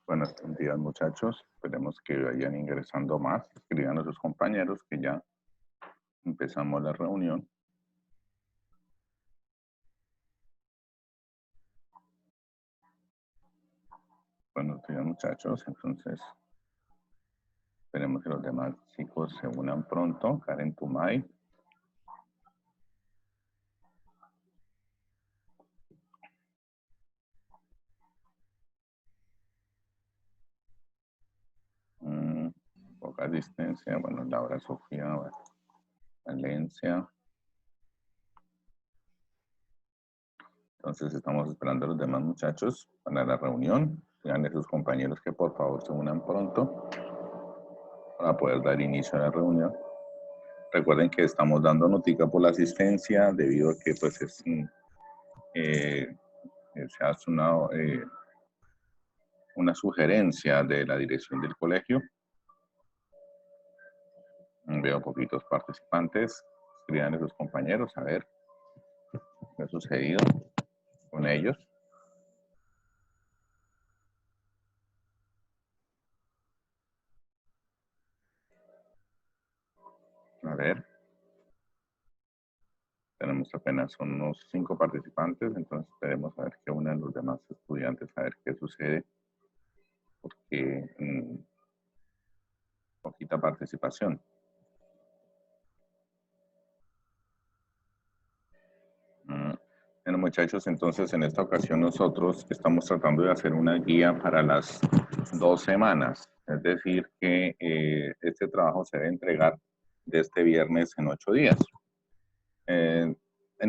Buenos días, muchachos. Esperemos que vayan ingresando más. Escriban a sus compañeros que ya empezamos la reunión. Buenos días, muchachos. Entonces, esperemos que los demás chicos se unan pronto. Karen Tumay. Poca asistencia. Bueno, Laura Sofía Valencia. Entonces, estamos esperando a los demás muchachos para la reunión. Díganle a sus compañeros que por favor se unan pronto para poder dar inicio a la reunión. Recuerden que estamos dando notica por la asistencia debido a que pues se hace una sugerencia de la dirección del colegio. Veo poquitos participantes. Escriban a sus compañeros a ver qué ha sucedido con ellos. A ver. Tenemos apenas unos 5 participantes, entonces esperemos a ver qué unen los demás estudiantes, a ver qué sucede. Porque poquita participación. Bueno, muchachos, entonces en esta ocasión nosotros estamos tratando de hacer una guía para las 2 semanas. Es decir, que este trabajo se debe entregar de este viernes en 8 días. En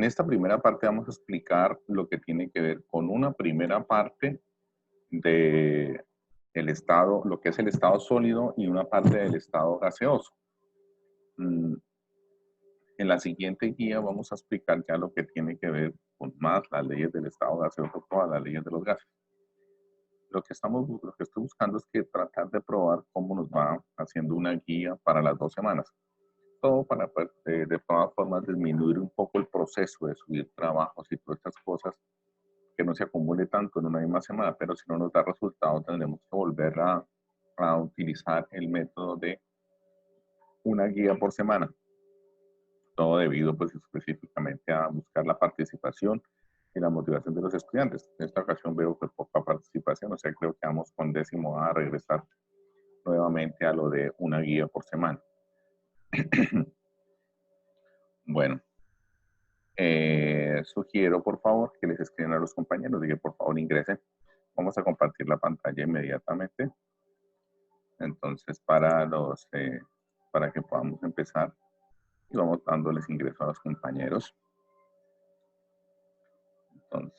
esta primera parte vamos a explicar lo que tiene que ver con una primera parte de el estado, lo que es el estado sólido y una parte del estado gaseoso. En la siguiente guía vamos a explicar ya lo que tiene que ver con más las leyes del estado gaseoso, todas las leyes de los gases. Lo que estoy buscando es que tratar de probar cómo nos va haciendo una guía para las 2 semanas. Todo para pues, de todas formas disminuir un poco el proceso de subir trabajos y todas estas cosas, que no se acumule tanto en una misma semana, pero si no nos da resultado tendremos que volver a utilizar el método de una guía por semana. Todo debido pues específicamente a buscar la participación y la motivación de los estudiantes. En esta ocasión veo que poca participación, o sea, creo que vamos con 10º a regresar nuevamente a lo de una guía por semana. Bueno, sugiero por favor que les escriban a los compañeros y que por favor ingresen. Vamos a compartir la pantalla inmediatamente. Entonces, para que podamos empezar, y vamos dándoles ingreso a los compañeros.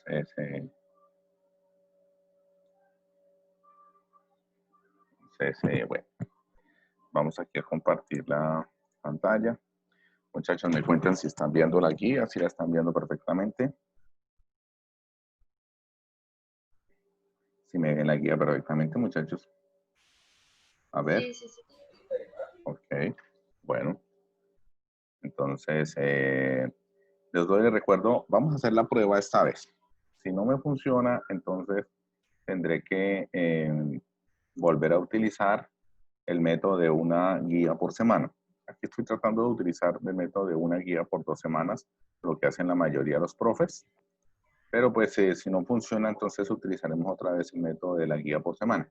Entonces, bueno, vamos aquí a compartir la pantalla. Muchachos, me cuentan si están viendo la guía, si la están viendo perfectamente. Si me ven la guía perfectamente, muchachos. A ver. Sí. Ok, bueno. Entonces, les doy el recuerdo, vamos a hacer la prueba esta vez. Si no me funciona, entonces tendré que volver a utilizar el método de una guía por semana. Aquí estoy tratando de utilizar el método de una guía por 2 semanas, lo que hacen la mayoría de los profes. Pero pues si no funciona, entonces utilizaremos otra vez el método de la guía por semana.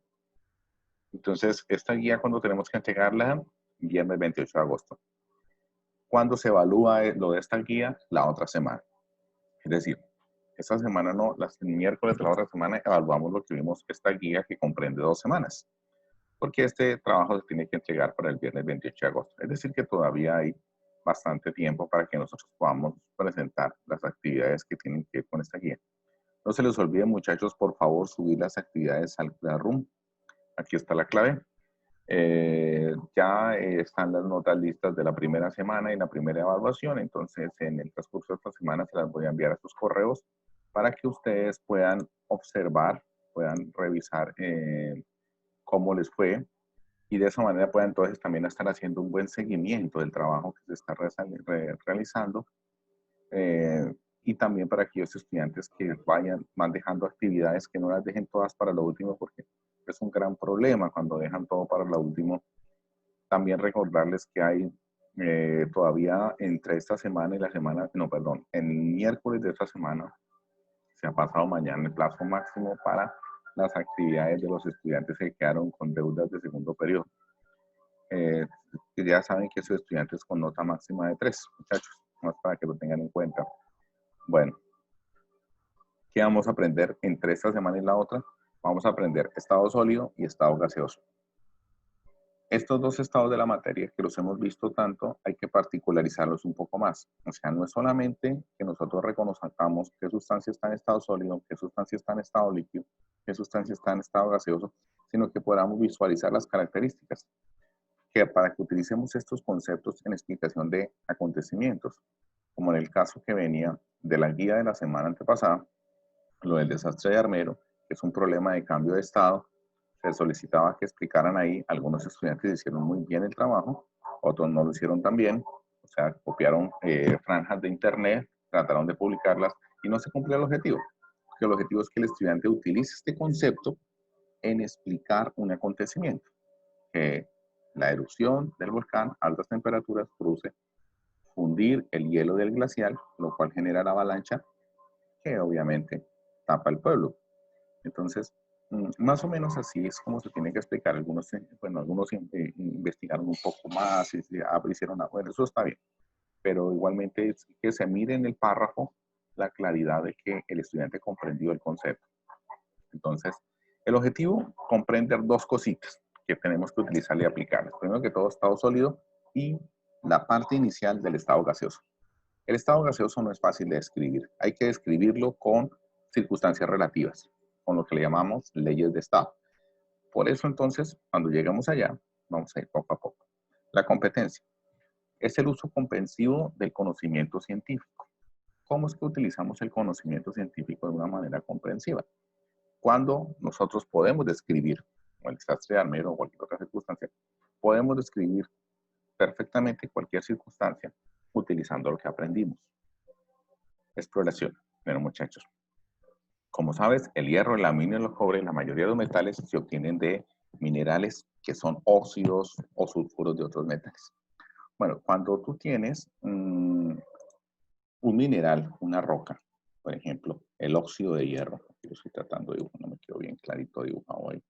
Entonces, esta guía, cuando tenemos que entregarla, viernes 28 de agosto. ¿Cuándo se evalúa lo de esta guía? La otra semana. Es decir, esta semana no, el miércoles de la otra semana evaluamos lo que vimos, esta guía que comprende 2 semanas. Porque este trabajo se tiene que entregar para el viernes 28 de agosto. Es decir, que todavía hay bastante tiempo para que nosotros podamos presentar las actividades que tienen que ver con esta guía. No se les olvide, muchachos, por favor, subir las actividades al Classroom. Aquí está la clave. Ya están las notas listas de la primera semana y la primera evaluación. Entonces, en el transcurso de esta semana se las voy a enviar a sus correos para que ustedes puedan observar, puedan revisar cómo les fue, y de esa manera puedan entonces también estar haciendo un buen seguimiento del trabajo que se está realizando, y también para aquellos estudiantes que van dejando actividades, que no las dejen todas para lo último, porque es un gran problema cuando dejan todo para lo último. También recordarles que hay todavía entre esta semana y la semana, no, perdón, el miércoles de esta semana, se ha pasado mañana el plazo máximo para las actividades de los estudiantes que quedaron con deudas de segundo periodo. Ya saben que son estudiantes con nota máxima de 3, muchachos, más para que lo tengan en cuenta. Bueno, ¿qué vamos a aprender entre esta semana y la otra? Vamos a aprender estado sólido y estado gaseoso. Estos dos estados de la materia que los hemos visto tanto, hay que particularizarlos un poco más. O sea, no es solamente que nosotros reconozcamos qué sustancia está en estado sólido, qué sustancia está en estado líquido, qué sustancia está en estado gaseoso, sino que podamos visualizar las características, que para que utilicemos estos conceptos en explicación de acontecimientos, como en el caso que venía de la guía de la semana antepasada, lo del desastre de Armero, que es un problema de cambio de estado. Se solicitaba que explicaran ahí, algunos estudiantes hicieron muy bien el trabajo, otros no lo hicieron tan bien, o sea, copiaron franjas de internet, trataron de publicarlas y no se cumplió el objetivo, porque el objetivo es que el estudiante utilice este concepto en explicar un acontecimiento, que la erupción del volcán a altas temperaturas produce fundir el hielo del glacial, lo cual genera la avalancha, que obviamente tapa el pueblo. Entonces, más o menos así es como se tiene que explicar. Algunos, bueno, algunos investigaron un poco más, y hicieron, bueno, eso está bien, pero igualmente es que se mire en el párrafo la claridad de que el estudiante comprendió el concepto. Entonces, el objetivo, comprender dos cositas que tenemos que utilizar y aplicar. Primero que todo, estado sólido y la parte inicial del estado gaseoso. El estado gaseoso no es fácil de describir. Hay que describirlo con circunstancias relativas, con lo que le llamamos leyes de estado. Por eso entonces, cuando lleguemos allá, vamos a ir poco a poco. La competencia es el uso comprensivo del conocimiento científico. ¿Cómo es que utilizamos el conocimiento científico de una manera comprensiva? Cuando nosotros podemos describir, como el desastre de Armero o cualquier otra circunstancia, podemos describir perfectamente cualquier circunstancia utilizando lo que aprendimos. Exploración. Bueno, muchachos, como sabes, el hierro, el aluminio y el cobre, la mayoría de los metales se obtienen de minerales que son óxidos o sulfuros de otros metales. Bueno, cuando tú tienes un mineral, una roca, por ejemplo, el óxido de hierro, aquí lo estoy tratando de dibujar, no me quedó bien clarito dibujado hoy.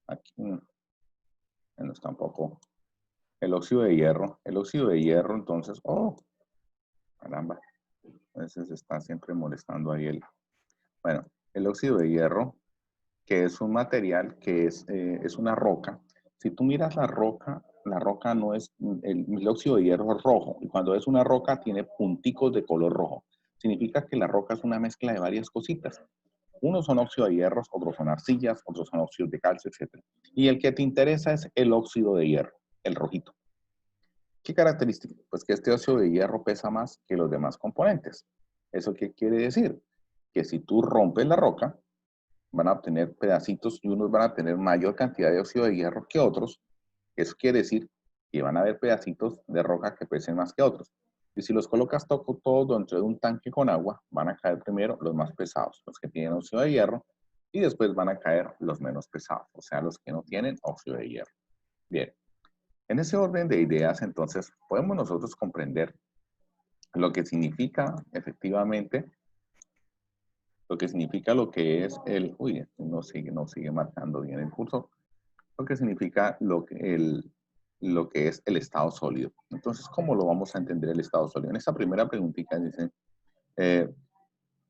Aquí, no está un poco. El óxido de hierro, entonces, oh, caramba, a veces está siempre molestando ahí el, bueno, el óxido de hierro, que es un material que es una roca. Si tú miras la roca no es, el óxido de hierro es rojo, y cuando es una roca tiene punticos de color rojo. Significa que la roca es una mezcla de varias cositas. Unos son óxido de hierro, otros son arcillas, otros son óxidos de calcio, etc. Y el que te interesa es el óxido de hierro, el rojito. ¿Qué característica? Pues que este óxido de hierro pesa más que los demás componentes. ¿Eso qué quiere decir? Que si tú rompes la roca, van a obtener pedacitos y unos van a tener mayor cantidad de óxido de hierro que otros. Eso quiere decir que van a haber pedacitos de roca que pesen más que otros. Y si los colocas todos dentro de un tanque con agua, van a caer primero los más pesados, los que tienen óxido de hierro, y después van a caer los menos pesados, o sea, los que no tienen óxido de hierro. Bien, en ese orden de ideas, entonces, podemos nosotros comprender lo que significa efectivamente, lo que significa lo que es el, uy, no sigue marcando bien el cursor, lo que significa lo que es el estado sólido. Entonces, ¿cómo lo vamos a entender el estado sólido? En esta primera preguntita dice,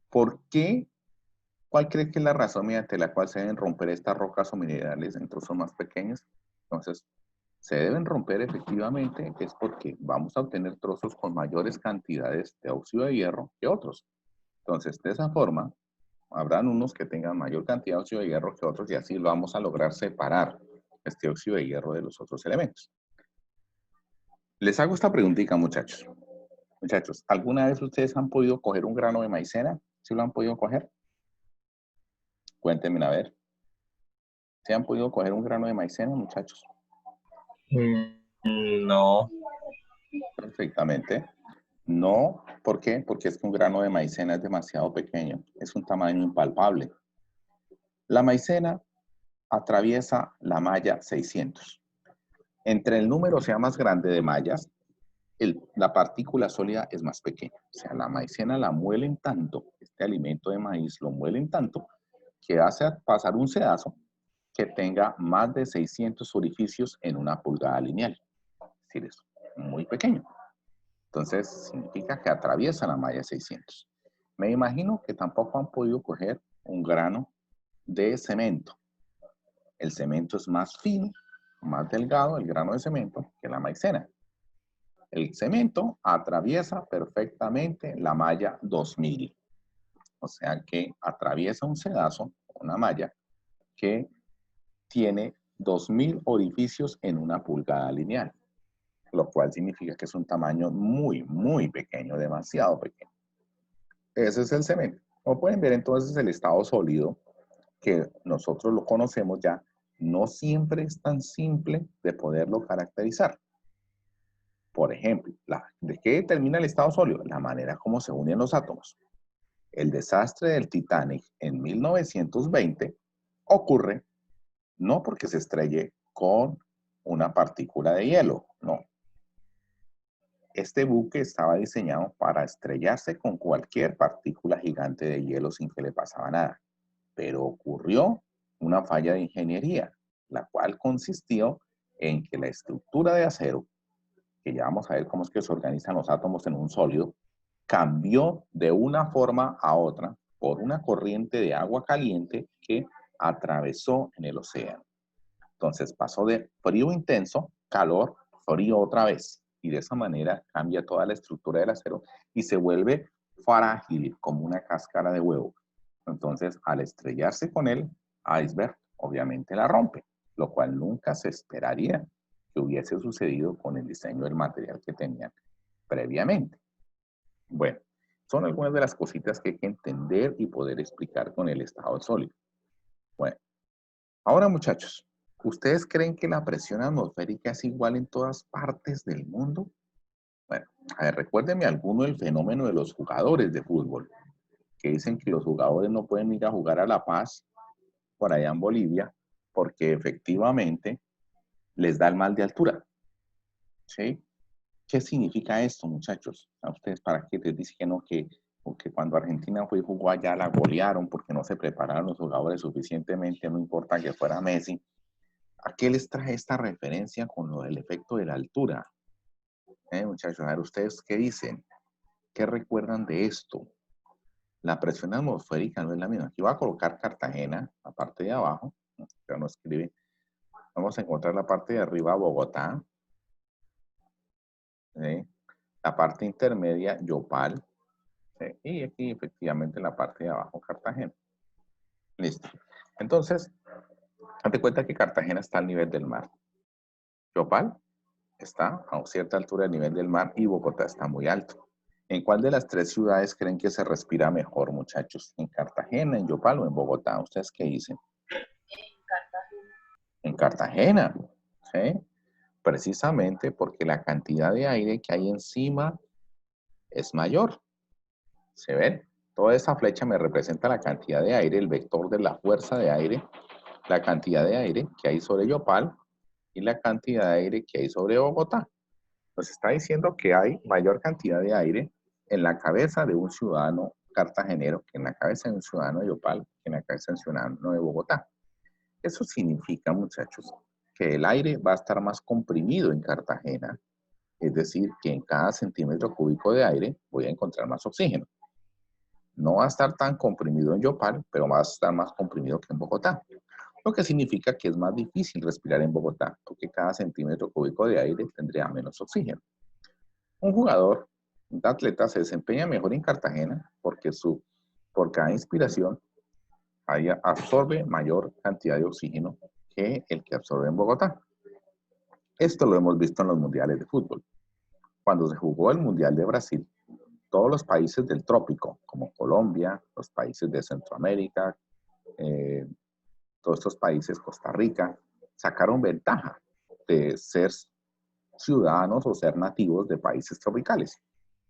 ¿por qué? ¿Cuál crees que es la razón mediante la cual se deben romper estas rocas o minerales en trozos más pequeños? Entonces, se deben romper efectivamente es porque vamos a obtener trozos con mayores cantidades de óxido de hierro que otros. Entonces, de esa forma, habrán unos que tengan mayor cantidad de óxido de hierro que otros y así vamos a lograr separar este óxido de hierro de los otros elementos. Les hago esta preguntita, muchachos. Muchachos, ¿alguna vez ustedes han podido coger un grano de maicena? ¿Sí lo han podido coger? Cuéntenme a ver. ¿Sí han podido coger un grano de maicena, muchachos? No. Perfectamente. No, ¿por qué? Porque es que un grano de maicena es demasiado pequeño. Es un tamaño impalpable. La maicena atraviesa la malla 600. Entre el número sea más grande de mallas, la partícula sólida es más pequeña. O sea, la maicena la muelen tanto, este alimento de maíz lo muelen tanto, que hace pasar un sedazo que tenga más de 600 orificios en una pulgada lineal. Es decir, es muy pequeño. Entonces, significa que atraviesa la malla 600. Me imagino que tampoco han podido coger un grano de cemento. El cemento es más fino, más delgado, el grano de cemento, que la maicena. El cemento atraviesa perfectamente la malla 2000. O sea que atraviesa un sedazo, una malla, que tiene 2000 orificios en una pulgada lineal, lo cual significa que es un tamaño muy, muy pequeño, demasiado pequeño. Ese es el cemento. Como pueden ver, entonces, el estado sólido, que nosotros lo conocemos ya, no siempre es tan simple de poderlo caracterizar. Por ejemplo, ¿de qué determina el estado sólido? La manera como se unen los átomos. El desastre del Titanic en 1920 ocurre no porque se estrelle con una partícula de hielo, no. Este buque estaba diseñado para estrellarse con cualquier partícula gigante de hielo sin que le pasaba nada. Pero ocurrió una falla de ingeniería, la cual consistió en que la estructura de acero, que ya vamos a ver cómo es que se organizan los átomos en un sólido, cambió de una forma a otra por una corriente de agua caliente que atravesó en el océano. Entonces pasó de frío intenso, calor, frío otra vez. Y de esa manera cambia toda la estructura del acero y se vuelve frágil como una cáscara de huevo. Entonces, al estrellarse con el iceberg, obviamente la rompe, lo cual nunca se esperaría que hubiese sucedido con el diseño del material que tenían previamente. Bueno, son algunas de las cositas que hay que entender y poder explicar con el estado sólido. Bueno, ahora muchachos, ¿ustedes creen que la presión atmosférica es igual en todas partes del mundo? Bueno, a ver, recuérdenme alguno del fenómeno de los jugadores de fútbol, que dicen que los jugadores no pueden ir a jugar a La Paz, por allá en Bolivia, porque efectivamente les da el mal de altura. ¿Sí? ¿Qué significa esto, muchachos? ¿A ustedes para qué les dicen que no, que cuando Argentina fue y jugó allá la golearon porque no se prepararon los jugadores suficientemente, no importa que fuera Messi? ¿A qué les trae esta referencia con lo del efecto de la altura? Muchachos, a ver, ¿ustedes qué dicen? ¿Qué recuerdan de esto? La presión atmosférica no es la misma. Aquí voy a colocar Cartagena, la parte de abajo, ya no escribe. Vamos a encontrar la parte de arriba, Bogotá. ¿Sí? La parte intermedia, Yopal. ¿Sí? Y aquí efectivamente la parte de abajo, Cartagena. Listo. Entonces, date cuenta que Cartagena está al nivel del mar. Yopal está a cierta altura del nivel del mar y Bogotá está muy alto. ¿En cuál de las tres ciudades creen que se respira mejor, muchachos? ¿En Cartagena, en Yopal o en Bogotá? ¿Ustedes qué dicen? En Cartagena. ¿Sí? Precisamente porque la cantidad de aire que hay encima es mayor. ¿Se ven? Toda esa flecha me representa la cantidad de aire, el vector de la fuerza de aire, la cantidad de aire que hay sobre Yopal y la cantidad de aire que hay sobre Bogotá. Nos está diciendo que hay mayor cantidad de aire en la cabeza de un ciudadano cartagenero que en la cabeza de un ciudadano de Yopal, que en la cabeza de un ciudadano de Bogotá. Eso significa, muchachos, que el aire va a estar más comprimido en Cartagena, es decir, que en cada centímetro cúbico de aire voy a encontrar más oxígeno. No va a estar tan comprimido en Yopal, pero va a estar más comprimido que en Bogotá. Lo que significa que es más difícil respirar en Bogotá, porque cada centímetro cúbico de aire tendría menos oxígeno. Un jugador, un atleta, se desempeña mejor en Cartagena porque por cada inspiración absorbe mayor cantidad de oxígeno que el que absorbe en Bogotá. Esto lo hemos visto en los mundiales de fútbol. Cuando se jugó el Mundial de Brasil, todos los países del trópico, como Colombia, los países de Centroamérica, eh, todos estos países, Costa Rica, sacaron ventaja de ser ciudadanos o ser nativos de países tropicales.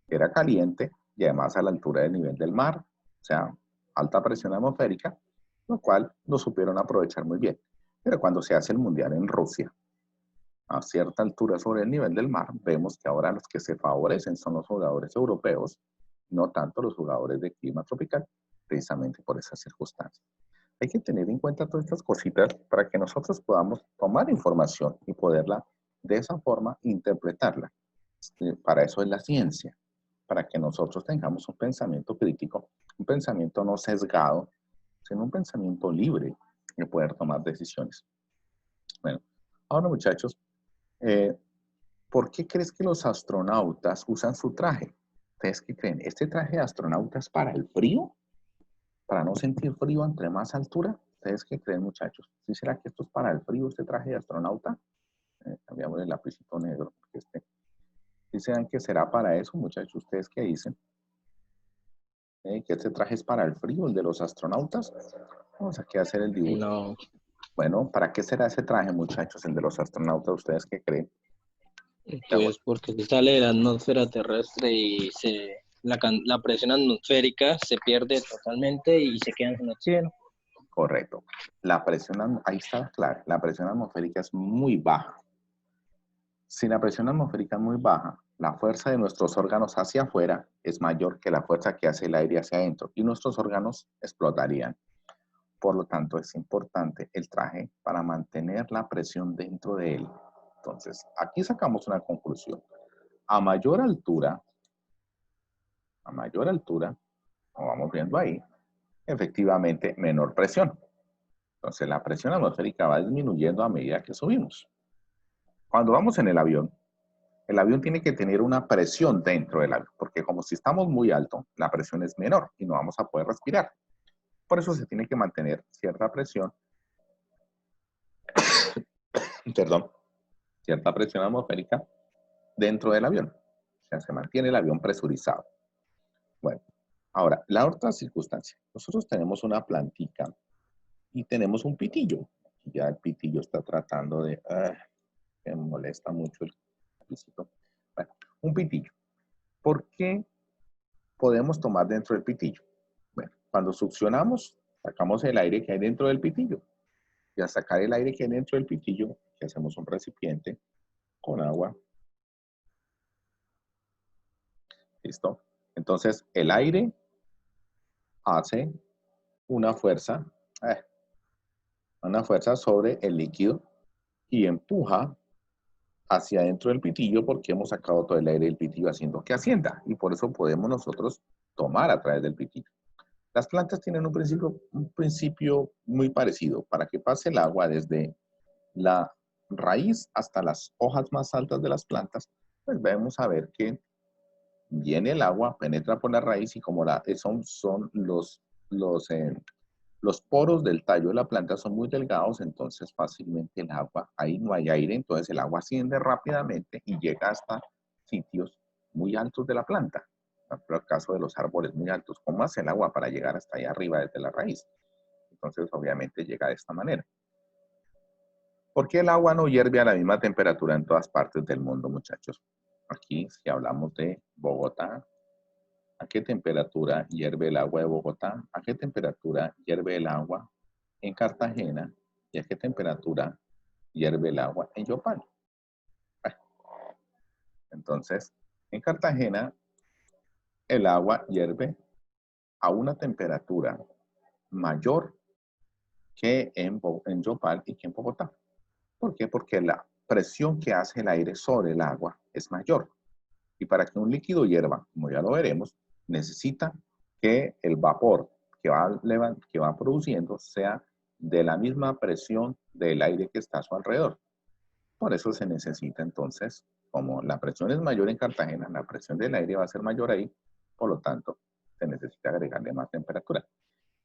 Era caliente y además a la altura del nivel del mar, o sea, alta presión atmosférica, lo cual lo supieron aprovechar muy bien. Pero cuando se hace el mundial en Rusia, a cierta altura sobre el nivel del mar, vemos que ahora los que se favorecen son los jugadores europeos, no tanto los jugadores de clima tropical, precisamente por esas circunstancias. Hay que tener en cuenta todas estas cositas para que nosotros podamos tomar información y poderla de esa forma interpretarla. Para eso es la ciencia, para que nosotros tengamos un pensamiento crítico, un pensamiento no sesgado, sino un pensamiento libre de poder tomar decisiones. Bueno, ahora muchachos, eh, ¿por qué crees que los astronautas usan su traje? ¿Ustedes qué creen? ¿Este traje de astronauta es para el frío? ¿Para no sentir frío entre más altura? ¿Ustedes qué creen, muchachos? ¿Sí será que esto es para el frío, este traje de astronauta? Cambiamos el lapicito negro. Porque ¿sí serán que será para eso, muchachos? ¿Ustedes qué dicen? ¿Que este traje es para el frío, el de los astronautas? Vamos aquí a hacer el dibujo. No, Bueno, ¿para qué será ese traje, muchachos, el de los astronautas? ¿Ustedes qué creen? pues porque se sale de la atmósfera terrestre y la presión atmosférica se pierde totalmente y se quedan sin oxígeno. Correcto. La presión, ahí está claro, la presión atmosférica es muy baja. Si la presión atmosférica es muy baja, la fuerza de nuestros órganos hacia afuera es mayor que la fuerza que hace el aire hacia adentro y nuestros órganos explotarían. Por lo tanto, es importante el traje para mantener la presión dentro de él. Entonces, aquí sacamos una conclusión. A mayor altura, como vamos viendo ahí, efectivamente menor presión. Entonces, la presión atmosférica va disminuyendo a medida que subimos. Cuando vamos en el avión tiene que tener una presión dentro del avión, porque como si estamos muy alto, la presión es menor y no vamos a poder respirar. Por eso se tiene que mantener cierta presión, perdón, cierta presión atmosférica dentro del avión. O sea, se mantiene el avión presurizado. Bueno, ahora, la otra circunstancia. Nosotros tenemos una plantica y tenemos un pitillo. Ya el pitillo está tratando de... me molesta mucho el pisito. Bueno, un pitillo. ¿Por qué podemos tomar dentro del pitillo? Bueno, cuando succionamos, sacamos el aire que hay dentro del pitillo. Y al sacar el aire que hay dentro del pitillo, que hacemos un recipiente con agua. ¿Listo? Entonces, el aire hace una fuerza, eh, sobre el líquido y empuja hacia adentro del pitillo porque hemos sacado todo el aire del pitillo haciendo que ascienda. Y por eso podemos nosotros tomar a través del pitillo. Las plantas tienen un principio muy parecido. Para que pase el agua desde la raíz hasta las hojas más altas de las plantas, pues vamos a ver que viene el agua, penetra por la raíz y como son los poros del tallo de la planta son muy delgados, entonces fácilmente el agua, ahí no hay aire, entonces el agua asciende rápidamente y llega hasta sitios muy altos de la planta. Por ejemplo, el caso de los árboles muy altos, ¿cómo hace el agua para llegar hasta allá arriba desde la raíz? Entonces, obviamente llega de esta manera. ¿Por qué el agua no hierve a la misma temperatura en todas partes del mundo, muchachos? Aquí, si hablamos de Bogotá, ¿a qué temperatura hierve el agua de Bogotá? ¿A qué temperatura hierve el agua en Cartagena? ¿Y a qué temperatura hierve el agua en Yopal? Bueno, entonces, en Cartagena, el agua hierve a una temperatura mayor que en Yopal y que en Bogotá. ¿Por qué? Porque la presión que hace el aire sobre el agua es mayor. Y para que un líquido hierva, como ya lo veremos, necesita que el vapor que va produciendo sea de la misma presión del aire que está a su alrededor. Por eso se necesita entonces, como la presión es mayor en Cartagena, la presión del aire va a ser mayor ahí, por lo tanto, se necesita agregarle más temperatura.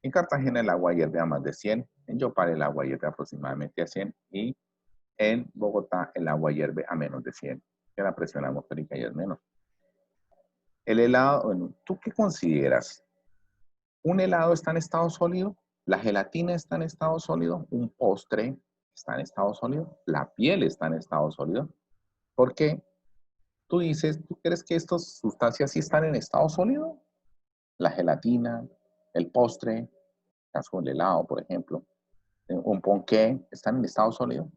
En Cartagena el agua hierve a más de 100, en Yopal el agua hierve aproximadamente a 100 y en Bogotá el agua hierve a menos de 100, que la presión atmosférica ya es menos. El helado, bueno, ¿tú qué consideras? ¿Un helado está en estado sólido? ¿La gelatina está en estado sólido? ¿Un postre está en estado sólido? ¿La piel está en estado sólido? ¿Por qué? Tú dices, ¿tú crees que estas sustancias sí están en estado sólido? La gelatina, el postre, el caso del helado, por ejemplo. un ponqué, están en estado sólido.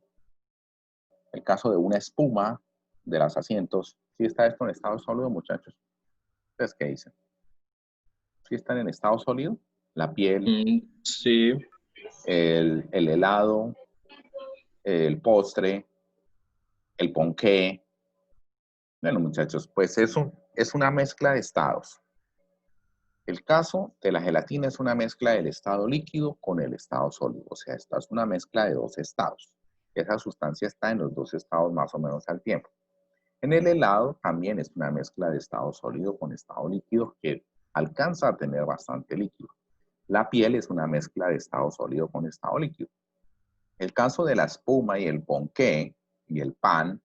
El caso de una espuma de los asientos, ¿sí está esto en estado sólido, muchachos? ¿Ustedes qué dicen? ¿Sí están en estado sólido? La piel, Sí. el helado, el postre, el ponqué. Bueno, muchachos, pues eso es una mezcla de estados. El caso de la gelatina es una mezcla del estado líquido con el estado sólido. O sea, esta es una mezcla de dos estados. Esa sustancia está en los dos estados más o menos al tiempo. En el helado también es una mezcla de estado sólido con estado líquido que alcanza a tener bastante líquido. La piel es una mezcla de estado sólido con estado líquido. El caso de la espuma y el ponqué y el pan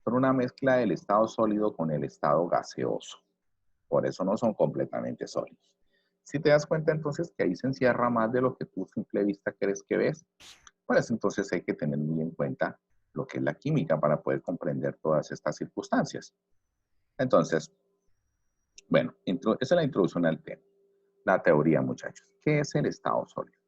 son una mezcla del estado sólido con el estado gaseoso. Por eso no son completamente sólidos. Si te das cuenta entonces que ahí se encierra más de lo que tú a simple vista crees que ves, pues entonces hay que tener muy en cuenta lo que es la química para poder comprender todas estas circunstancias. Entonces, bueno, esa es la introducción al tema. La teoría, muchachos. ¿Qué es el estado sólido?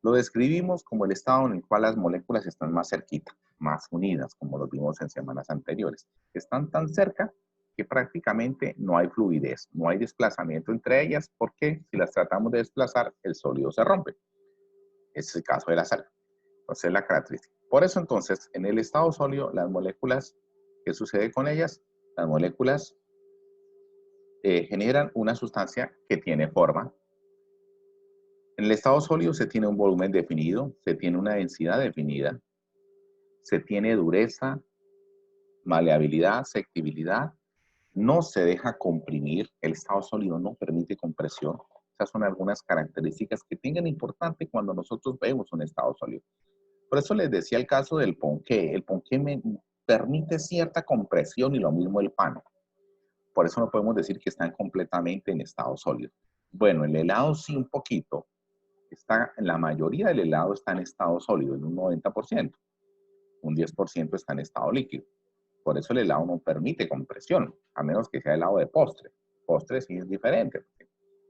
Lo describimos como el estado en el cual las moléculas están más cerquita, más unidas, como lo vimos en semanas anteriores. Están tan cerca que prácticamente no hay fluidez, no hay desplazamiento entre ellas, porque si las tratamos de desplazar, el sólido se rompe. Ese es el caso de la sal. Entonces, la característica. Por eso, entonces, en el estado sólido, las moléculas, ¿qué sucede con ellas? Las moléculas generan una sustancia que tiene forma. En el estado sólido se tiene un volumen definido, se tiene una densidad definida, se tiene dureza, maleabilidad, sectibilidad, no se deja comprimir, el estado sólido no permite compresión. Esas son algunas características que tengan importante cuando nosotros vemos un estado sólido. Por eso les decía el caso del ponqué. El ponqué me permite cierta compresión y lo mismo el pan. Por eso no podemos decir que están completamente en estado sólido. Bueno, el helado sí un poquito. La mayoría del helado está en estado sólido, en un 90%. Un 10% está en estado líquido. Por eso el helado no permite compresión, a menos que sea helado de postre. Postre sí es diferente.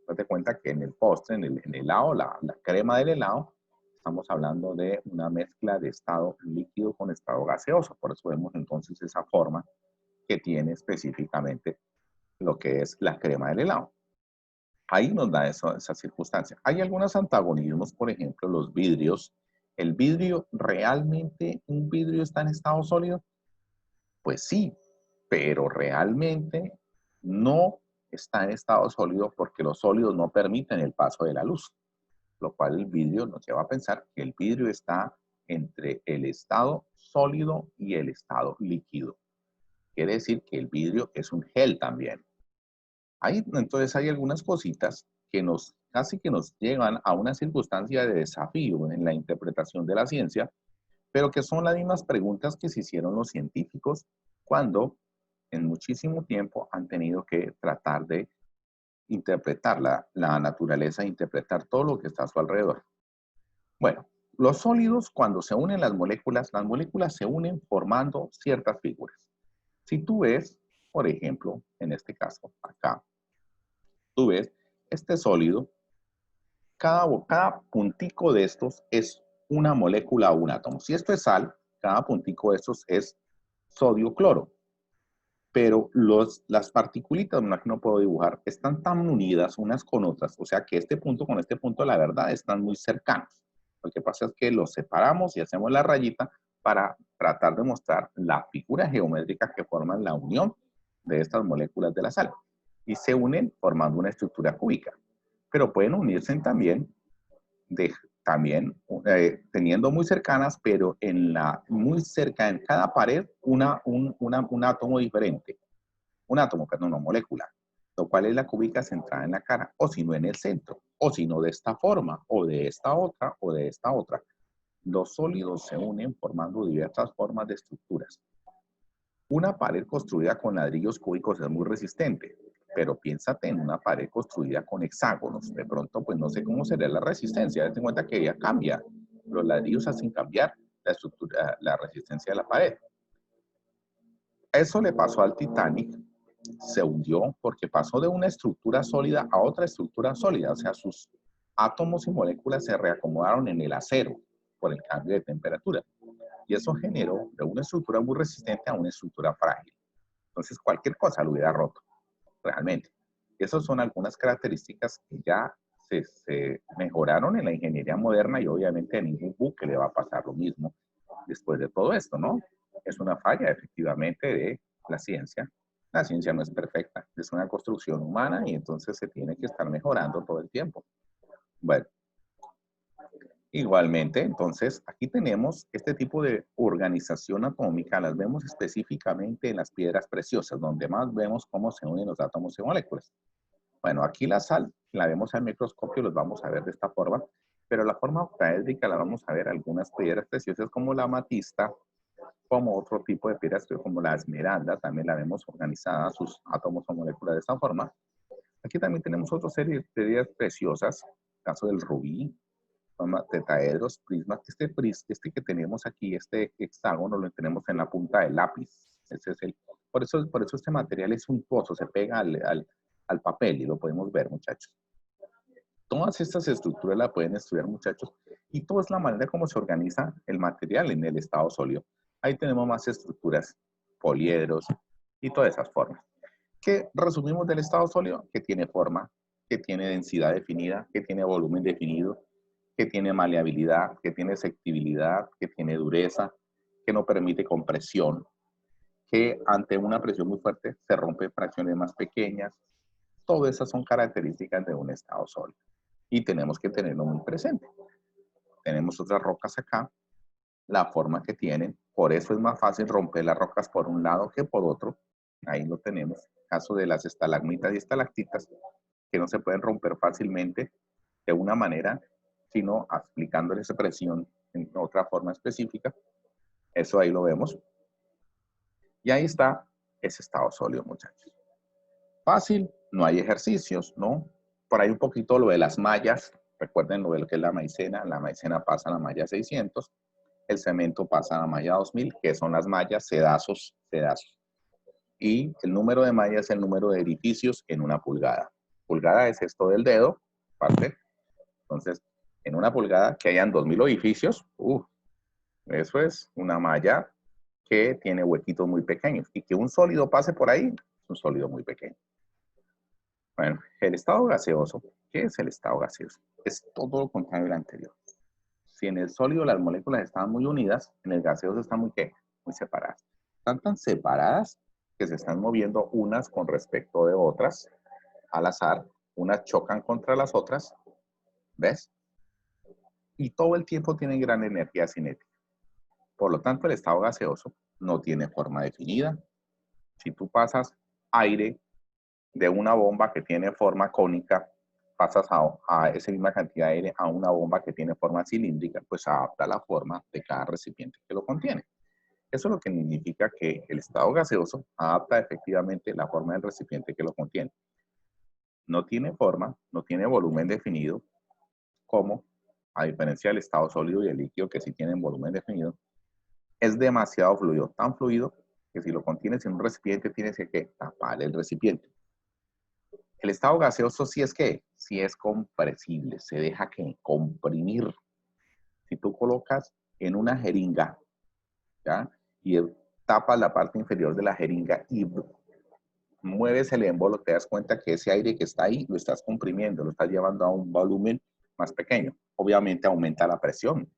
Date cuenta que en el postre, en el helado, la crema del helado, estamos hablando de una mezcla de estado líquido con estado gaseoso. Por eso vemos entonces esa forma que tiene específicamente lo que es la crema del helado. Ahí nos da esa circunstancia. Hay algunos antagonismos, por ejemplo, los vidrios. ¿El vidrio realmente, un vidrio está en estado sólido? Pues sí, pero realmente no está en estado sólido porque los sólidos no permiten el paso de la luz, lo cual el vidrio nos lleva a pensar que el vidrio está entre el estado sólido y el estado líquido. Quiere decir que el vidrio es un gel también. Entonces hay algunas cositas que casi que nos llevan a una circunstancia de desafío en la interpretación de la ciencia, pero que son las mismas preguntas que se hicieron los científicos cuando en muchísimo tiempo han tenido que tratar de interpretar la naturaleza, interpretar todo lo que está a su alrededor. Bueno, los sólidos, cuando se unen las moléculas se unen formando ciertas figuras. Si tú ves, por ejemplo, en este caso, acá, tú ves este sólido, cada puntico de estos es una molécula o un átomo. Si esto es sal, cada puntico de estos es sodio-cloro. Pero las particulitas, que no puedo dibujar, están tan unidas unas con otras, o sea que este punto con este punto, la verdad, están muy cercanos. Lo que pasa es que los separamos y hacemos la rayita para tratar de mostrar la figura geométrica que forman la unión de estas moléculas de la sal. Y se unen formando una estructura cúbica. Pero pueden unirse también teniendo muy cercanas, pero muy cerca en cada pared un átomo diferente. Un átomo, perdón, una molécula, lo cual es la cúbica centrada en la cara, o si no en el centro, o si no de esta forma, o de esta otra, o de esta otra. Los sólidos se unen formando diversas formas de estructuras. Una pared construida con ladrillos cúbicos es muy resistente, pero piénsate en una pared construida con hexágonos. De pronto, pues no sé cómo sería la resistencia. Ten en cuenta que ella cambia. Los ladrillos hacen cambiar la estructura, la resistencia de la pared. Eso le pasó al Titanic. Se hundió porque pasó de una estructura sólida a otra estructura sólida. O sea, sus átomos y moléculas se reacomodaron en el acero. por el cambio de temperatura. Y eso generó de una estructura muy resistente a una estructura frágil. Entonces, cualquier cosa lo hubiera roto, realmente. Esas son algunas características que ya se mejoraron en la ingeniería moderna y obviamente a ningún buque le va a pasar lo mismo después de todo esto, ¿no? Es una falla, efectivamente, de la ciencia. La ciencia no es perfecta, es una construcción humana y entonces se tiene que estar mejorando todo el tiempo. Bueno, igualmente, entonces, aquí tenemos este tipo de organización atómica, las vemos específicamente en las piedras preciosas, donde más vemos cómo se unen los átomos y moléculas. Bueno, aquí la sal la vemos al microscopio, los vamos a ver de esta forma, pero la forma octaédrica la vamos a ver algunas piedras preciosas como la amatista, como otro tipo de piedras como la esmeralda, también la vemos organizada, sus átomos o moléculas de esta forma. Aquí también tenemos otra serie de piedras preciosas, el caso del rubí, tetaedros, prismas. Este que tenemos aquí, este hexágono, lo tenemos en la punta del lápiz. Ese es por eso este material es suntuoso, se pega al papel y lo podemos ver, muchachos. Todas estas estructuras las pueden estudiar, muchachos, y todo es la manera como se organiza el material en el estado sólido. Ahí tenemos más estructuras, poliedros y todas esas formas. ¿Qué resumimos del estado sólido? Que tiene forma, que tiene densidad definida, que tiene volumen definido, que tiene maleabilidad, que tiene sectibilidad, que tiene dureza, que no permite compresión, que ante una presión muy fuerte se rompe en fracciones más pequeñas. Todas esas son características de un estado sólido y tenemos que tenerlo muy presente. Tenemos otras rocas acá, la forma que tienen, por eso es más fácil romper las rocas por un lado que por otro. Ahí lo tenemos, caso de las estalagmitas y estalactitas, que no se pueden romper fácilmente de una manera, sino aplicándoles presión en otra forma específica. Eso ahí lo vemos. Y ahí está ese estado sólido, muchachos. Fácil, no hay ejercicios, ¿no? Por ahí un poquito lo de las mallas. Recuerden lo de lo que es la maicena pasa a la malla 600, el cemento pasa a la malla 2000, que son las mallas, sedazos. Y el número de mallas es el número de edificios en una pulgada. Pulgada es esto del dedo, parte. Entonces, en una pulgada que hayan 2000 edificios, eso es una malla que tiene huequitos muy pequeños. Y que un sólido pase por ahí, es un sólido muy pequeño. Bueno, el estado gaseoso, ¿qué es el estado gaseoso? Es todo lo contrario del anterior. Si en el sólido las moléculas están muy unidas, en el gaseoso están muy, ¿qué? Muy separadas. Están tan separadas que se están moviendo unas con respecto de otras, al azar, unas chocan contra las otras, ¿ves? Y todo el tiempo tienen gran energía cinética. Por lo tanto, el estado gaseoso no tiene forma definida. Si tú pasas aire de una bomba que tiene forma cónica, pasas a esa misma cantidad de aire a una bomba que tiene forma cilíndrica, pues adapta la forma de cada recipiente que lo contiene. Eso es lo que significa que el estado gaseoso adapta efectivamente la forma del recipiente que lo contiene. No tiene forma, no tiene volumen definido, como a diferencia del estado sólido y el líquido que sí tienen volumen definido, es demasiado fluido, tan fluido que si lo contienes en un recipiente tienes que tapar el recipiente. El estado gaseoso sí es compresible, se deja que comprimir. Si tú colocas en una jeringa, ¿ya? Y tapas la parte inferior de la jeringa y mueves el émbolo, te das cuenta que ese aire que está ahí lo estás comprimiendo, lo estás llevando a un volumen más pequeño. Obviamente aumenta la presión,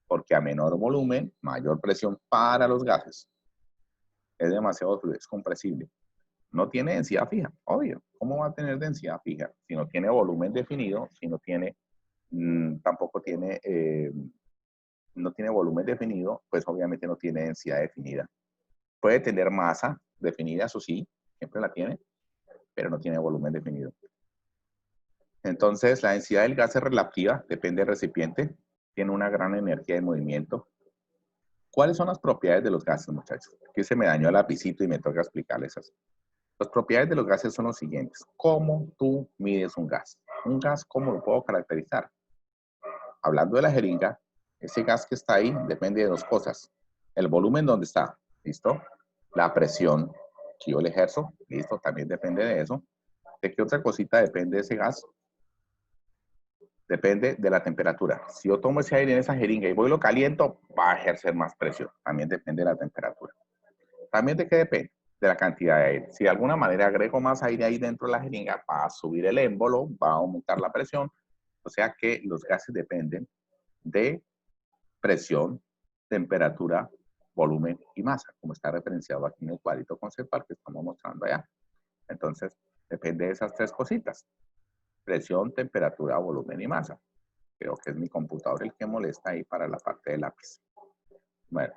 porque a menor volumen, mayor presión para los gases. Es demasiado fluido, es compresible. No tiene densidad fija, obvio. ¿Cómo va a tener densidad fija? Si no tiene volumen definido, si no tiene, tampoco tiene, no tiene volumen definido, pues obviamente no tiene densidad definida. Puede tener masa definida, eso sí, siempre la tiene, pero no tiene volumen definido. Entonces, la densidad del gas es relativa, depende del recipiente, tiene una gran energía de movimiento. ¿Cuáles son las propiedades de los gases, muchachos? Aquí se me dañó el lapicito y me toca explicarles así. Las propiedades de los gases son los siguientes. ¿Cómo tú mides un gas? Un gas, ¿cómo lo puedo caracterizar? Hablando de la jeringa, ese gas que está ahí depende de dos cosas. El volumen donde está, ¿listo? La presión que yo le ejerzo, ¿listo? También depende de eso. ¿De qué otra cosita depende ese gas? Depende de la temperatura. Si yo tomo ese aire en esa jeringa y voy y lo caliento, va a ejercer más presión. También depende de la temperatura. ¿También de qué depende? De la cantidad de aire. Si de alguna manera agrego más aire ahí dentro de la jeringa, va a subir el émbolo, va a aumentar la presión. O sea que los gases dependen de presión, temperatura, volumen y masa, como está referenciado aquí en el cuadrito conceptual que estamos mostrando allá. Entonces, depende de esas tres cositas. Presión, temperatura, volumen y masa. Creo que es mi computador el que molesta ahí para la parte del lápiz. Bueno,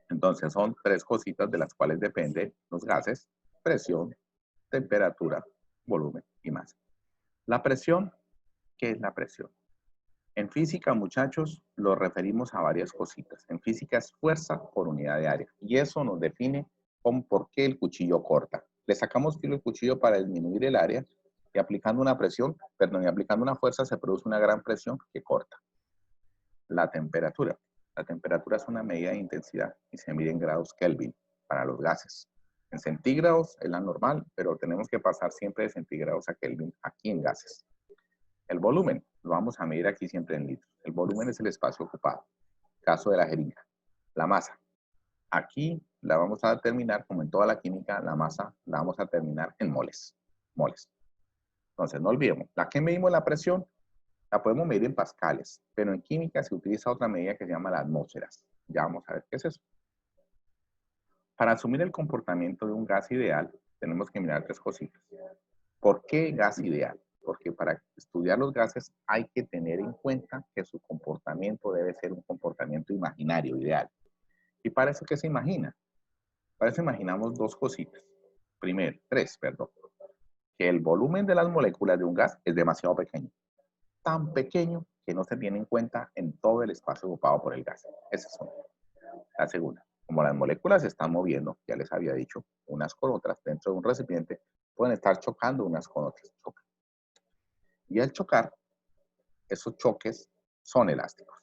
entonces son tres cositas de las cuales dependen los gases: presión, temperatura, volumen y masa. La presión, ¿qué es la presión? En física, muchachos, lo referimos a varias cositas. En física es fuerza por unidad de área. Y eso nos define con por qué el cuchillo corta. Le sacamos filo al cuchillo para disminuir el área y aplicando una presión, perdón, y aplicando una fuerza se produce una gran presión que corta. La temperatura. La temperatura es una medida de intensidad y se mide en grados Kelvin para los gases. En centígrados es la normal, pero tenemos que pasar siempre de centígrados a Kelvin aquí en gases. El volumen lo vamos a medir aquí siempre en litros. El volumen es el espacio ocupado. Caso de la jeringa. La masa. Aquí la vamos a determinar, como en toda la química, la masa la vamos a determinar en moles. Moles. Entonces, no olvidemos, la que medimos la presión, la podemos medir en pascales, pero en química se utiliza otra medida que se llama las atmósferas. Ya vamos a ver qué es eso. Para asumir el comportamiento de un gas ideal, tenemos que mirar tres cositas. ¿Por qué gas ideal? Porque para estudiar los gases hay que tener en cuenta que su comportamiento debe ser un comportamiento imaginario, ideal. ¿Y para eso qué se imagina? Para eso imaginamos dos cositas. Primero, tres, perdón. Que el volumen de las moléculas de un gas es demasiado pequeño. Tan pequeño que no se tiene en cuenta en todo el espacio ocupado por el gas. Esa es una. La segunda, como las moléculas se están moviendo, ya les había dicho, unas con otras dentro de un recipiente, pueden estar chocando unas con otras. Y al chocar, esos choques son elásticos.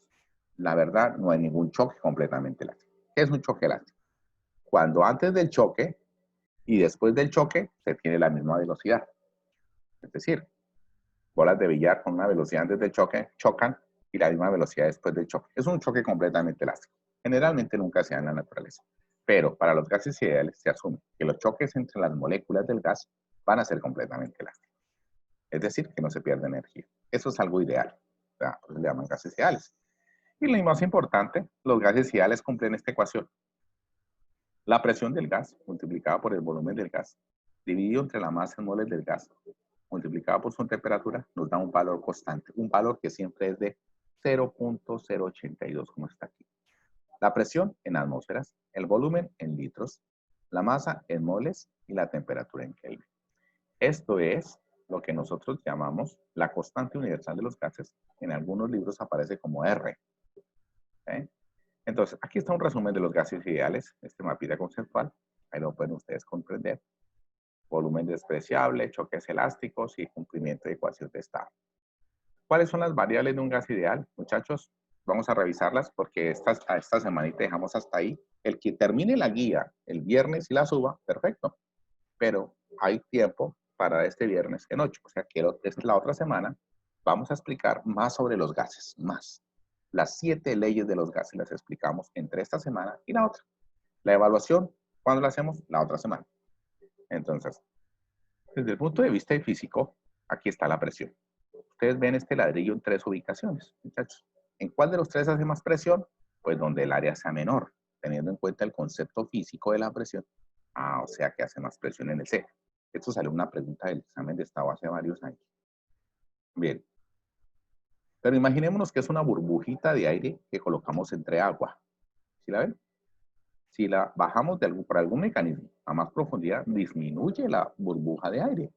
La verdad, no hay ningún choque completamente elástico. ¿Qué es un choque elástico? Cuando antes del choque y después del choque se tiene la misma velocidad. Es decir, bolas de billar con una velocidad antes del choque chocan y la misma velocidad después del choque. Es un choque completamente elástico. Generalmente nunca se da en la naturaleza. Pero para los gases ideales se asume que los choques entre las moléculas del gas van a ser completamente elásticos. Es decir, que no se pierde energía. Eso es algo ideal. O sea, pues le llaman gases ideales. Y lo más importante, los gases ideales cumplen esta ecuación. La presión del gas multiplicada por el volumen del gas, dividido entre la masa en moles del gas, multiplicada por su temperatura, nos da un valor constante. Un valor que siempre es de 0.082, como está aquí. La presión en atmósferas, el volumen en litros, la masa en moles y la temperatura en Kelvin. Esto es lo que nosotros llamamos la constante universal de los gases. En algunos libros aparece como R. ¿Okay? Entonces, aquí está un resumen de los gases ideales, este mapita conceptual. Ahí lo pueden ustedes comprender. Volumen despreciable, choques elásticos y cumplimiento de ecuación de estado. ¿Cuáles son las variables de un gas ideal? Muchachos, vamos a revisarlas porque esta semanita dejamos hasta ahí. El que termine la guía el viernes y la suba, perfecto. Pero hay tiempo para este viernes en 8. O sea que la otra semana vamos a explicar más sobre los gases, más. Las 7 leyes de los gases las explicamos entre esta semana y la otra. La evaluación, ¿cuándo la hacemos? La otra semana. Entonces, desde el punto de vista físico, aquí está la presión. Ustedes ven este ladrillo en 3 ubicaciones, muchachos. ¿En cuál de los 3 hace más presión? Pues donde el área sea menor, teniendo en cuenta el concepto físico de la presión. O sea que hace más presión en el C. Esto salió una pregunta del examen de estado hace varios años. Bien. Pero imaginémonos que es una burbujita de aire que colocamos entre agua. ¿Sí la ven? Si la bajamos por algún mecanismo a más profundidad, disminuye la burbuja de aire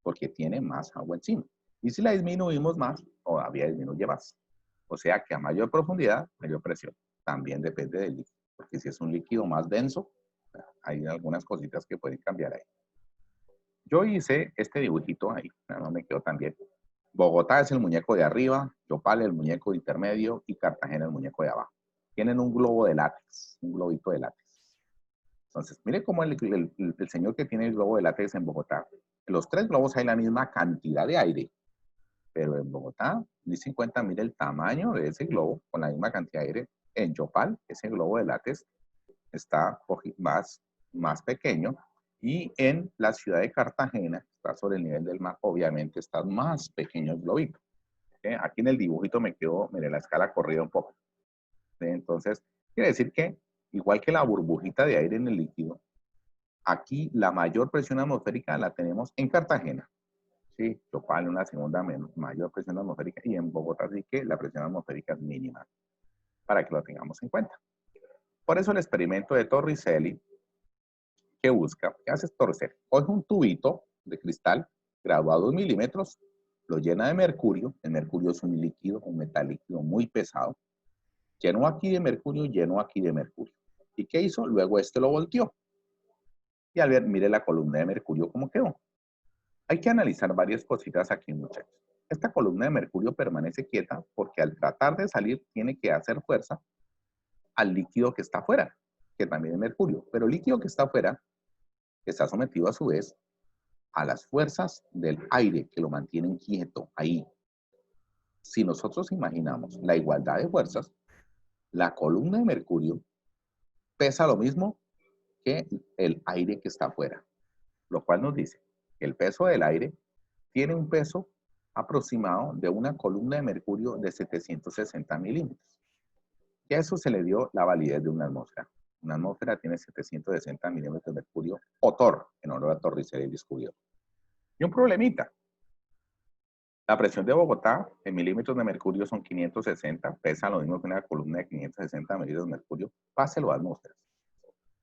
porque tiene más agua encima. Y si la disminuimos más, todavía disminuye más. O sea que a mayor profundidad, mayor presión. También depende del líquido. Porque si es un líquido más denso, hay algunas cositas que pueden cambiar ahí. Yo hice este dibujito ahí, no me quedó tan bien. Bogotá es el muñeco de arriba, Yopal el muñeco de intermedio y Cartagena el muñeco de abajo. Tienen un globo de látex, un globito de látex. Entonces, mire cómo el señor que tiene el globo de látex en Bogotá, en los 3 globos hay la misma cantidad de aire, Pero en Bogotá, dice en cuenta, mire el tamaño de ese globo con la misma cantidad de aire. En Yopal, ese globo de látex está más pequeño. Y en la ciudad de Cartagena, está sobre el nivel del mar, obviamente está más pequeño el globito. Aquí en el dibujito me quedó, mire, la escala corrida un poco. Entonces, quiere decir que, igual que la burbujita de aire en el líquido, aquí la mayor presión atmosférica la tenemos en Cartagena. Sí, Yopal, una segunda mayor presión atmosférica, y en Bogotá sí que la presión atmosférica es mínima, para que lo tengamos en cuenta. Por eso el experimento de Torricelli, ¿qué busca? ¿Qué hace Torricelli? Coge un tubito de cristal graduado a 2 milímetros, lo llena de mercurio. El mercurio es un líquido, un metal líquido muy pesado. Llenó aquí de mercurio, llenó aquí de mercurio. ¿Y qué hizo? Luego lo volteó. Y al ver, mire la columna de mercurio cómo quedó. Hay que analizar varias cositas aquí, muchachos. Esta columna de mercurio permanece quieta porque al tratar de salir tiene que hacer fuerza al líquido que está afuera, que también es mercurio. Pero el líquido que está afuera está sometido a su vez a las fuerzas del aire que lo mantienen quieto ahí. Si nosotros imaginamos la igualdad de fuerzas, la columna de mercurio pesa lo mismo que el aire que está afuera, lo cual nos dice que el peso del aire tiene un peso aproximado de una columna de mercurio de 760 milímetros. Y a eso se le dio la validez de una atmósfera. Una atmósfera tiene 760 milímetros de mercurio, o TOR, en honor a Torricelli descubrió. Y un problemita. La presión de Bogotá en milímetros de mercurio son 560, pesa lo mismo que una columna de 560 milímetros de mercurio, páselo a atmósferas.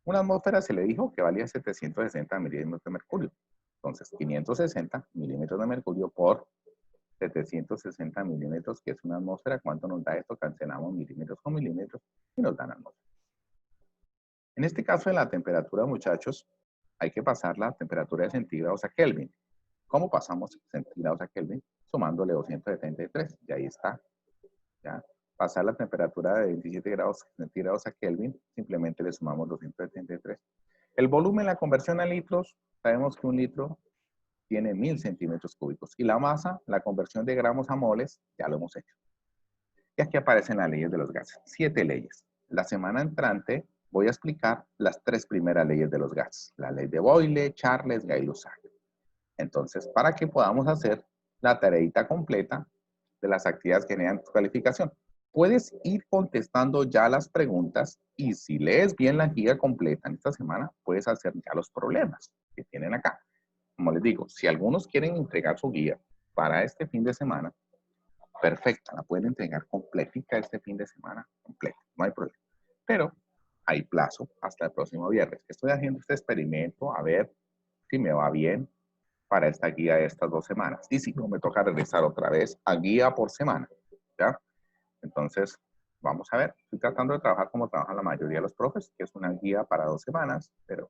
Una atmósfera se le dijo que valía 760 milímetros de mercurio. Entonces, 560 milímetros de mercurio por 760 milímetros, que es una atmósfera. ¿Cuánto nos da esto? Cancelamos milímetros con milímetros y nos dan atmósfera. En este caso de la temperatura, muchachos, hay que pasar la temperatura de centígrados a Kelvin. ¿Cómo pasamos centígrados a Kelvin? Sumándole 273, y ahí está. ¿Ya? Pasar la temperatura de 27 grados centígrados a Kelvin, simplemente le sumamos 273. El volumen, la conversión a litros, sabemos que un litro tiene 1000 centímetros cúbicos. Y la masa, la conversión de gramos a moles, ya lo hemos hecho. Y aquí aparecen las leyes de los gases. 7 leyes. La semana entrante voy a explicar las 3 primeras leyes de los gases. La ley de Boyle, Charles, Gay-Lussac. Entonces, para que podamos hacer la tareita completa de las actividades que generan tu calificación. Puedes ir contestando ya las preguntas, y si lees bien la guía completa en esta semana, puedes hacer ya los problemas que tienen acá. Como les digo, si algunos quieren entregar su guía para este fin de semana, perfecta, la pueden entregar completica este fin de semana, completa, no hay problema. Pero hay plazo hasta el próximo viernes. Estoy haciendo este experimento a ver si me va bien para esta guía de estas 2 semanas. Y si no, me toca regresar otra vez a guía por semana, ¿ya? Entonces, vamos a ver. Estoy tratando de trabajar como trabajan la mayoría de los profes, que es una guía para 2 semanas, pero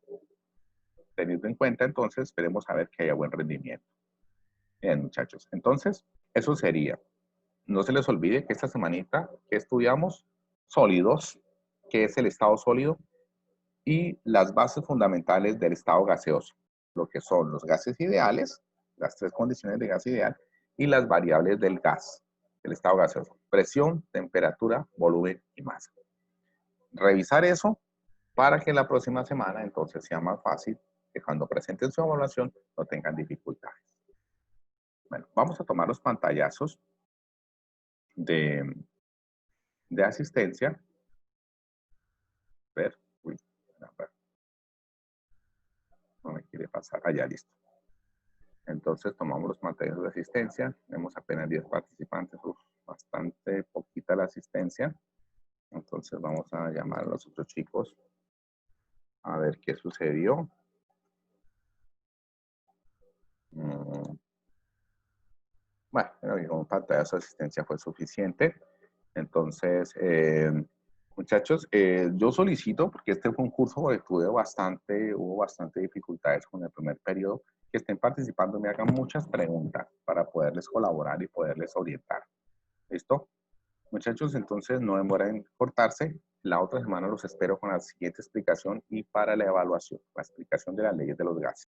teniendo en cuenta, entonces, esperemos a ver que haya buen rendimiento. Bien, muchachos. Entonces, eso sería. No se les olvide que esta semanita que estudiamos sólidos, que es el estado sólido, y las bases fundamentales del estado gaseoso, lo que son los gases ideales, las 3 condiciones de gas ideal, y las variables del gas, del estado gaseoso: presión, temperatura, volumen y masa. Revisar eso para que la próxima semana entonces sea más fácil, que cuando presenten su evaluación no tengan dificultades. Bueno, vamos a tomar los pantallazos de asistencia. A ver, uy, no me quiere pasar, allá, listo. Entonces tomamos los pantallazos de asistencia, tenemos apenas 10 participantes, bastante poquita la asistencia. Entonces vamos a llamar a los otros chicos a ver qué sucedió. Bueno, un pantallazo de asistencia fue suficiente. Entonces, muchachos, yo solicito, porque este fue un curso que hubo bastante dificultades con el primer periodo, que estén participando y me hagan muchas preguntas para poderles colaborar y poderles orientar. ¿Listo? Muchachos, entonces no demoren en cortarse. La otra semana los espero con la siguiente explicación y para la evaluación, la explicación de las leyes de los gases.